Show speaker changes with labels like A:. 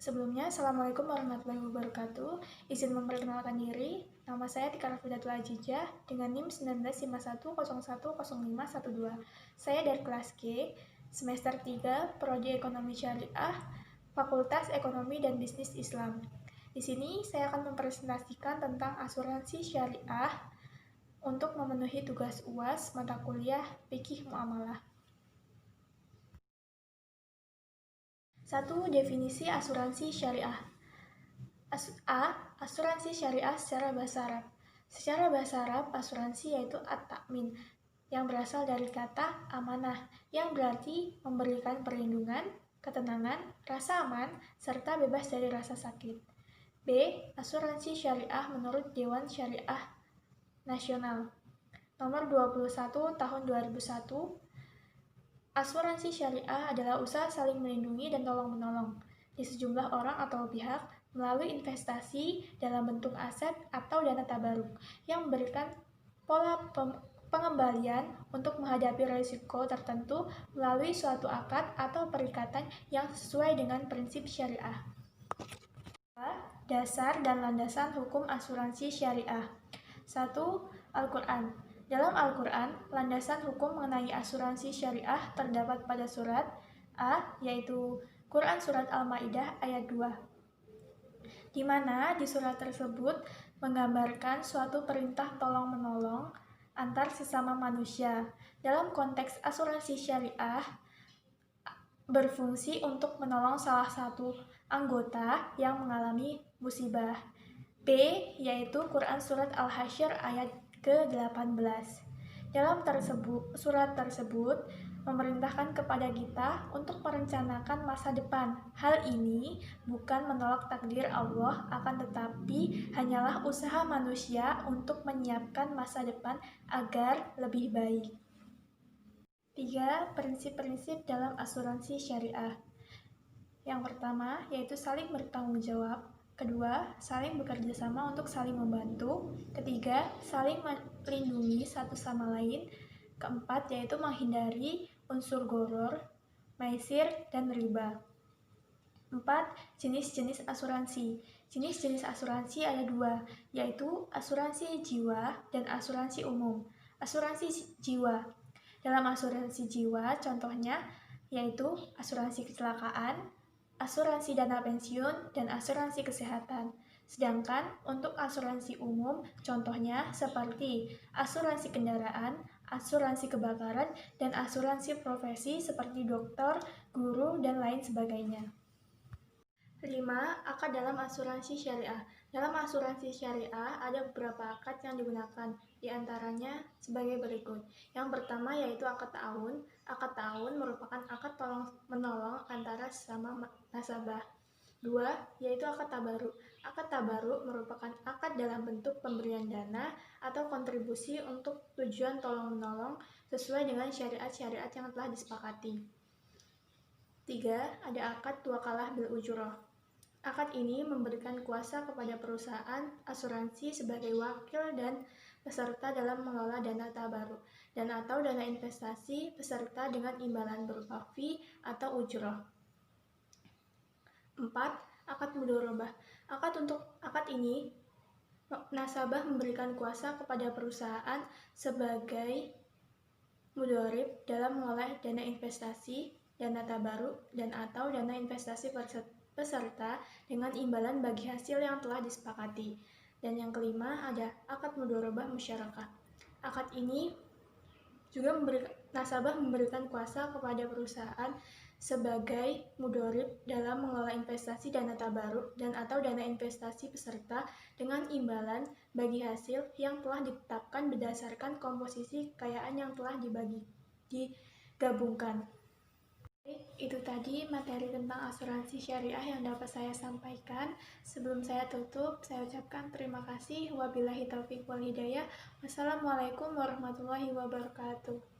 A: Sebelumnya, Assalamualaikum warahmatullahi wabarakatuh. Izin memperkenalkan diri, nama saya Tika Rafidatul Ajijah dengan NIM 1951010512. Saya dari kelas G, semester 3, Prodi Ekonomi Syariah, Fakultas Ekonomi dan Bisnis Islam. Di sini saya akan mempresentasikan tentang asuransi syariah untuk memenuhi tugas UAS mata kuliah Fikih Muamalah. 1. Definisi asuransi syariah. Asuransi syariah secara bahasa Arab. Secara bahasa Arab, asuransi yaitu at-ta'min, yang berasal dari kata amanah, yang berarti memberikan perlindungan, ketenangan, rasa aman, serta bebas dari rasa sakit. B. Asuransi syariah menurut Dewan Syariah Nasional Nomor 21 Tahun 2001. Asuransi syariah adalah usaha saling melindungi dan tolong-menolong di sejumlah orang atau pihak melalui investasi dalam bentuk aset atau dana tabaruk yang memberikan pola pengembalian untuk menghadapi risiko tertentu melalui suatu akad atau perikatan yang sesuai dengan prinsip syariah. Dasar dan landasan hukum asuransi syariah. 1. Al-Quran. Dalam Al-Quran, landasan hukum mengenai asuransi syariah terdapat pada surat A, yaitu Quran Surat Al-Ma'idah ayat 2, di mana di surat tersebut menggambarkan suatu perintah tolong-menolong antar sesama manusia. Dalam konteks asuransi syariah, berfungsi untuk menolong salah satu anggota yang mengalami musibah. B, yaitu Quran Surat Al-Hasyr ayat ke-18. Dalam surat tersebut memerintahkan kepada kita untuk merencanakan masa depan. Hal ini bukan menolak takdir Allah, akan tetapi hanyalah usaha manusia untuk menyiapkan masa depan agar lebih baik. 3. Prinsip-prinsip dalam asuransi syariah. Yang pertama, yaitu saling bertanggung jawab. Kedua, saling bekerja sama untuk saling membantu. Ketiga, saling melindungi satu sama lain. Keempat, yaitu menghindari unsur gharar, maisir, dan riba. 4. Jenis-jenis asuransi. Jenis-jenis asuransi ada 2, yaitu asuransi jiwa dan asuransi umum. Asuransi jiwa. Dalam asuransi jiwa, contohnya yaitu asuransi kecelakaan, asuransi dana pensiun, dan asuransi kesehatan. Sedangkan untuk asuransi umum, contohnya seperti asuransi kendaraan, asuransi kebakaran, dan asuransi profesi seperti dokter, guru, dan lain sebagainya. 5. Akad dalam asuransi syariah. Dalam asuransi syariah ada beberapa akad yang digunakan, diantaranya sebagai berikut. Yang pertama yaitu akad ta'awun. Akad ta'awun merupakan akad tolong-menolong antara sesama nasabah. 2. Yaitu akad tabaruk. Akad tabaruk merupakan akad dalam bentuk pemberian dana atau kontribusi untuk tujuan tolong-menolong sesuai dengan syariat-syariat yang telah disepakati. 3. Ada akad wakalah bil ujroh. Akad ini memberikan kuasa kepada perusahaan asuransi sebagai wakil dan peserta dalam mengelola dana tabaruk dan atau dana investasi peserta dengan imbalan berupa fee atau ujroh. 4. Akad mudharabah. Akad ini nasabah memberikan kuasa kepada perusahaan sebagai mudharib dalam mengelola dana investasi, dana tabaruk, dan atau dana investasi peserta dengan imbalan bagi hasil yang telah disepakati. Dan yang kelima ada akad mudharabah musyarakah. Akad ini juga nasabah memberikan kuasa kepada perusahaan sebagai mudharib dalam mengelola investasi dana tabaruk dan atau dana investasi peserta dengan imbalan bagi hasil yang telah ditetapkan berdasarkan komposisi kekayaan yang telah digabungkan. Itu tadi materi tentang asuransi syariah yang dapat saya sampaikan. Sebelum saya tutup, saya ucapkan terima kasih. Wabillahi taufiq wal hidayah. Wassalamualaikum warahmatullahi wabarakatuh.